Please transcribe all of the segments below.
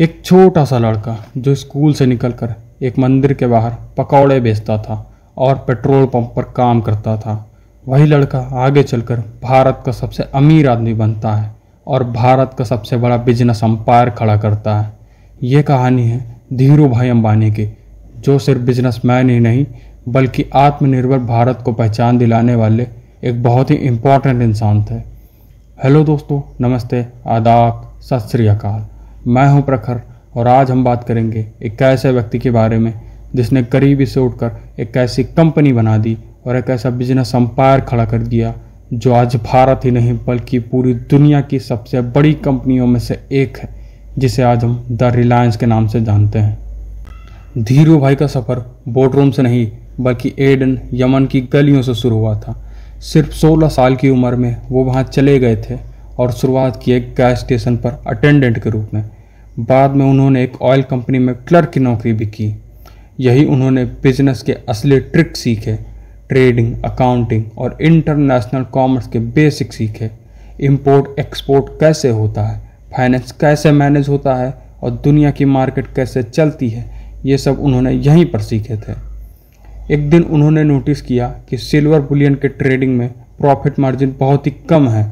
एक छोटा सा लड़का जो स्कूल से निकलकर एक मंदिर के बाहर पकौड़े बेचता था और पेट्रोल पंप पर काम करता था, वही लड़का आगे चलकर भारत का सबसे अमीर आदमी बनता है और भारत का सबसे बड़ा बिजनेस एम्पायर खड़ा करता है। ये कहानी है धीरू भाई अंबानी की, जो सिर्फ बिजनेसमैन ही नहीं बल्कि आत्मनिर्भर भारत को पहचान दिलाने वाले एक बहुत ही इम्पोर्टेंट इंसान थे। हेलो दोस्तों, नमस्ते, आदाब, सत श्री अकाल। मैं हूं प्रखर और आज हम बात करेंगे एक ऐसे व्यक्ति के बारे में जिसने गरीबी से उठकर एक ऐसी कंपनी बना दी और एक ऐसा बिजनेस एम्पायर खड़ा कर दिया जो आज भारत ही नहीं बल्कि पूरी दुनिया की सबसे बड़ी कंपनियों में से एक है, जिसे आज हम द रिलायंस के नाम से जानते हैं। धीरू भाई का सफ़र बोर्डरूम से नहीं बल्कि एडन, यमन की गलियों से शुरू हुआ था। सिर्फ 16 साल की उम्र में वो वहाँ चले गए थे और शुरुआत की एक गैस स्टेशन पर अटेंडेंट के रूप में। बाद में उन्होंने एक ऑयल कंपनी में क्लर्क की नौकरी भी की। यही उन्होंने बिजनेस के असली ट्रिक सीखे, ट्रेडिंग, अकाउंटिंग और इंटरनेशनल कॉमर्स के बेसिक सीखे। इंपोर्ट एक्सपोर्ट कैसे होता है, फाइनेंस कैसे मैनेज होता है और दुनिया की मार्केट कैसे चलती है, ये सब उन्होंने यहीं पर सीखे थे। एक दिन उन्होंने नोटिस किया कि सिल्वर बुलियन के ट्रेडिंग में प्रॉफिट मार्जिन बहुत ही कम है।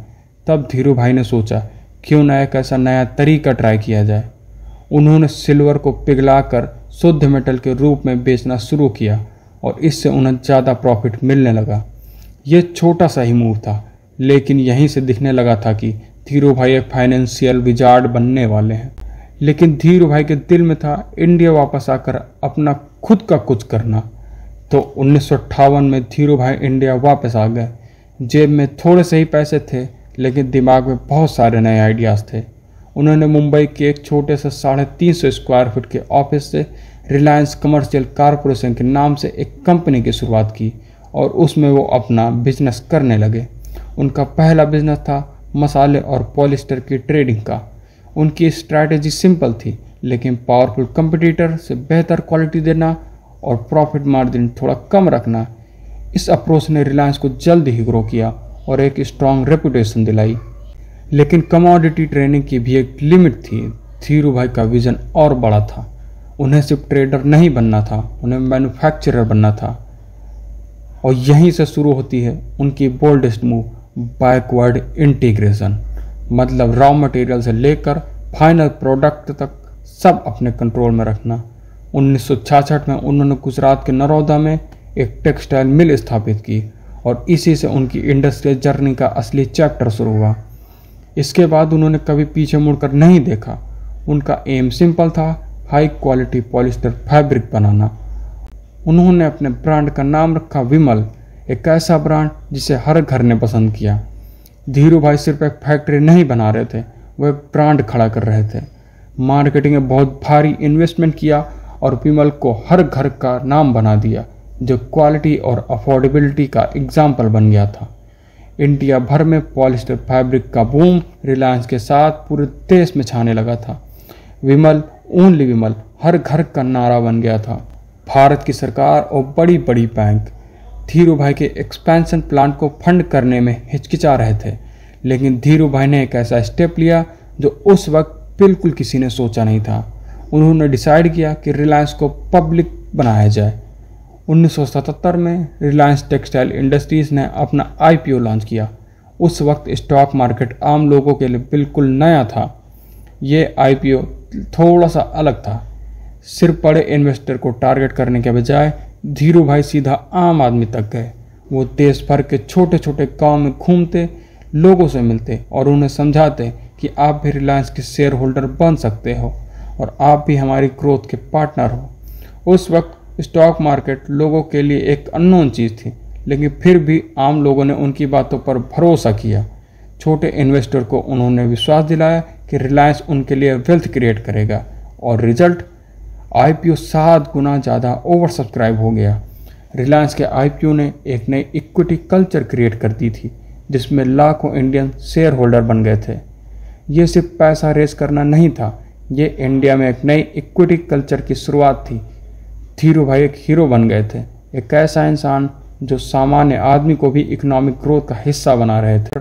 तब धीरू भाई ने सोचा क्यों ना एक ऐसा नया तरीका ट्राई किया जाए। उन्होंने सिल्वर को पिघलाकर शुद्ध मेटल के रूप में बेचना शुरू किया और इससे उन्हें ज़्यादा प्रॉफिट मिलने लगा। ये छोटा सा ही मूव था, लेकिन यहीं से दिखने लगा था कि धीरू भाई एक फाइनेंशियल विजार्ड बनने वाले हैं। लेकिन धीरू भाई के दिल में था इंडिया वापस आकर अपना खुद का कुछ करना। तो 1958 में धीरू भाई इंडिया वापस आ गए। जेब में थोड़े से ही पैसे थे, लेकिन दिमाग में बहुत सारे नए आइडियाज़ थे। उन्होंने मुंबई के एक छोटे से 350 स्क्वायर फीट के ऑफिस से रिलायंस कमर्शियल कॉरपोरेशन के नाम से एक कंपनी की शुरुआत की और उसमें वो अपना बिजनेस करने लगे। उनका पहला बिजनेस था मसाले और पॉलिस्टर की ट्रेडिंग का। उनकी स्ट्रैटेजी सिंपल थी, लेकिन पावरफुल कंपटीटर से बेहतर क्वालिटी देना और प्रॉफिट मार्जिन थोड़ा कम रखना। इस अप्रोच ने रिलायंस को जल्द ही ग्रो किया और एक स्ट्रॉन्ग रेपुटेशन दिलाई। लेकिन कमोडिटी ट्रेडिंग की भी एक लिमिट थी। धीरू भाई का विजन और बड़ा था। उन्हें सिर्फ ट्रेडर नहीं बनना था, उन्हें मैन्युफैक्चरर बनना था। और यहीं से शुरू होती है उनकी बोल्डेस्ट मूव, बैकवर्ड इंटीग्रेशन। मतलब रॉ मटेरियल से लेकर फाइनल प्रोडक्ट तक सब अपने कंट्रोल में रखना। 1966 में उन्होंने गुजरात के नरोदा में एक टेक्सटाइल मिल स्थापित की और इसी से उनकी इंडस्ट्रियल जर्नी का असली चैप्टर शुरू हुआ। इसके बाद उन्होंने कभी पीछे मुड़कर नहीं देखा। उनका एम सिंपल था, हाई क्वालिटी पॉलिस्टर फैब्रिक बनाना। उन्होंने अपने ब्रांड का नाम रखा विमल, एक ऐसा ब्रांड जिसे हर घर ने पसंद किया। धीरू भाई सिर्फ एक फैक्ट्री नहीं बना रहे थे, वो एक ब्रांड खड़ा कर रहे थे। मार्केटिंग में बहुत भारी इन्वेस्टमेंट किया और विमल को हर घर का नाम बना दिया, जो क्वालिटी और अफोर्डेबिलिटी का एग्जाम्पल बन गया था। इंडिया भर में पॉलिस्टर फैब्रिक का बूम रिलायंस के साथ पूरे देश में छाने लगा था। विमल, ओनली विमल हर घर का नारा बन गया था। भारत की सरकार और बड़ी बड़ी बैंक धीरू भाई के एक्सपेंशन प्लान को फंड करने में हिचकिचा रहे थे, लेकिन धीरू भाई ने एक ऐसा स्टेप लिया जो उस वक्त बिल्कुल किसी ने सोचा नहीं था। उन्होंने डिसाइड किया कि रिलायंस को पब्लिक बनाया जाए। 1977 में रिलायंस टेक्सटाइल इंडस्ट्रीज ने अपना IPO लॉन्च किया। उस वक्त स्टॉक मार्केट आम लोगों के लिए बिल्कुल नया था। ये IPO थोड़ा सा अलग था। सिर्फ बड़े इन्वेस्टर को टारगेट करने के बजाय धीरू भाई सीधा आम आदमी तक गए। वो देश भर के छोटे छोटे गाँव में घूमते, लोगों से मिलते और उन्हें समझाते कि आप भी रिलायंस के शेयर होल्डर बन सकते हो और आप भी हमारी ग्रोथ के पार्टनर हो। उस वक्त स्टॉक मार्केट लोगों के लिए एक अननोन चीज़ थी, लेकिन फिर भी आम लोगों ने उनकी बातों पर भरोसा किया। छोटे इन्वेस्टर को उन्होंने विश्वास दिलाया कि रिलायंस उनके लिए वेल्थ क्रिएट करेगा और रिजल्ट, IPO 7 गुना ज़्यादा ओवर सब्सक्राइब हो गया। रिलायंस के IPO ने एक नई इक्विटी कल्चर क्रिएट कर दी थी, जिसमें लाखों इंडियन शेयर होल्डर बन गए थे। ये सिर्फ पैसा रेस करना नहीं था, ये इंडिया में एक नई इक्विटी कल्चर की शुरुआत थी। धीरू भाई एक हीरो बन गए थे, एक ऐसा इंसान जो सामान्य आदमी को भी इकोनॉमिक ग्रोथ का हिस्सा बना रहे थे।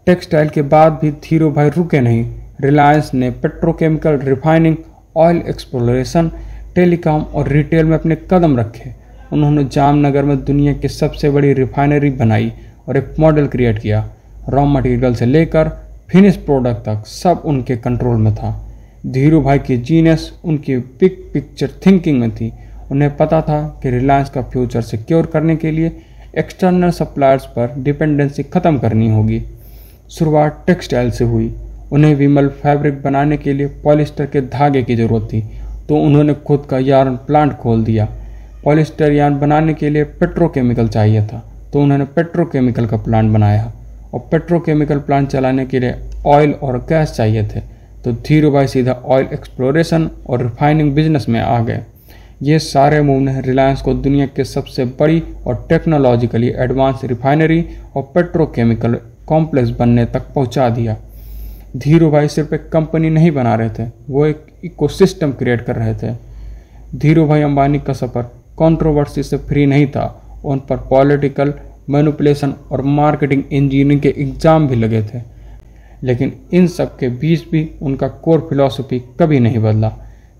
टेक्सटाइल के बाद भी धीरू भाई रुके नहीं। रिलायंस ने petrochemical, refining, oil exploration, telecom और रिटेल में अपने कदम रखे। उन्होंने जामनगर में दुनिया की सबसे बड़ी रिफाइनरी बनाई और एक मॉडल क्रिएट किया। रॉ मटेरियल से लेकर फिनिश प्रोडक्ट तक सब उनके कंट्रोल में था। धीरू भाई की जीनियस उनकी बिग पिक्चर थिंकिंग में थी। उन्हें पता था कि रिलायंस का फ्यूचर सिक्योर करने के लिए एक्सटर्नल सप्लायर्स पर डिपेंडेंसी ख़त्म करनी होगी। शुरुआत टेक्सटाइल से हुई। उन्हें विमल फैब्रिक बनाने के लिए पॉलिस्टर के धागे की ज़रूरत थी, तो उन्होंने खुद का यार्न प्लांट खोल दिया। पॉलिस्टर यार्न बनाने के लिए पेट्रोकेमिकल चाहिए था, तो उन्होंने पेट्रोकेमिकल का प्लांट बनाया। और पेट्रोकेमिकल प्लांट चलाने के लिए ऑयल और गैस चाहिए थे, तो धीरू भाई सीधा ऑयल एक्सप्लोरेशन और रिफाइनिंग बिजनेस में आ गए। ये सारे मूव ने रिलायंस को दुनिया के सबसे बड़ी और टेक्नोलॉजिकली एडवांस रिफाइनरी और पेट्रोकेमिकल कॉम्प्लेक्स बनने तक पहुंचा दिया। धीरू भाई सिर्फ एक कंपनी नहीं बना रहे थे, वो एक इकोसिस्टम क्रिएट कर रहे थे। धीरू भाई अंबानी का सफ़र कंट्रोवर्सी से फ्री नहीं था। उन पर पॉलिटिकल मैनिपुलेशन और मार्केटिंग इंजीनियरिंग के एग्ज़ाम भी लगे थे, लेकिन इन सब के बीच भी उनका कोर फिलॉसफी कभी नहीं बदला।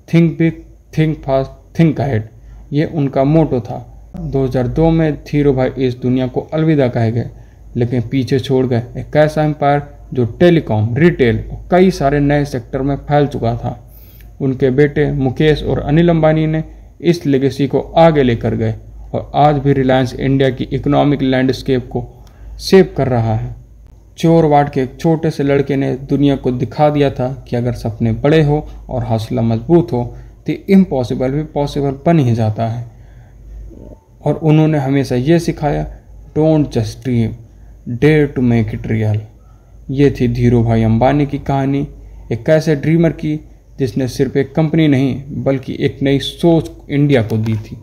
Think big, think fast, think ahead, ये उनका मोटो था। 2002 में धीरू भाई इस दुनिया को अलविदा कहे गए, लेकिन पीछे छोड़ गए एक ऐसा एम्पायर जो टेलीकॉम, रिटेल और कई सारे नए सेक्टर में फैल चुका था। उनके बेटे मुकेश और अनिल अंबानी ने इस लेगेसी को आगे लेकर गए और आज भी रिलायंस इंडिया की इकोनॉमिक लैंडस्केप को शेप कर रहा है। चोरवाड़ के एक छोटे से लड़के ने दुनिया को दिखा दिया था कि अगर सपने बड़े हो और हौसला मजबूत हो तो इम्पॉसिबल भी पॉसिबल बन ही जाता है। और उन्होंने हमेशा ये सिखाया, don't just dream, dare to make it real. ये थी धीरू भाई अंबानी की कहानी, एक ऐसे ड्रीमर की जिसने सिर्फ एक कंपनी नहीं बल्कि एक नई सोच इंडिया को दी थी।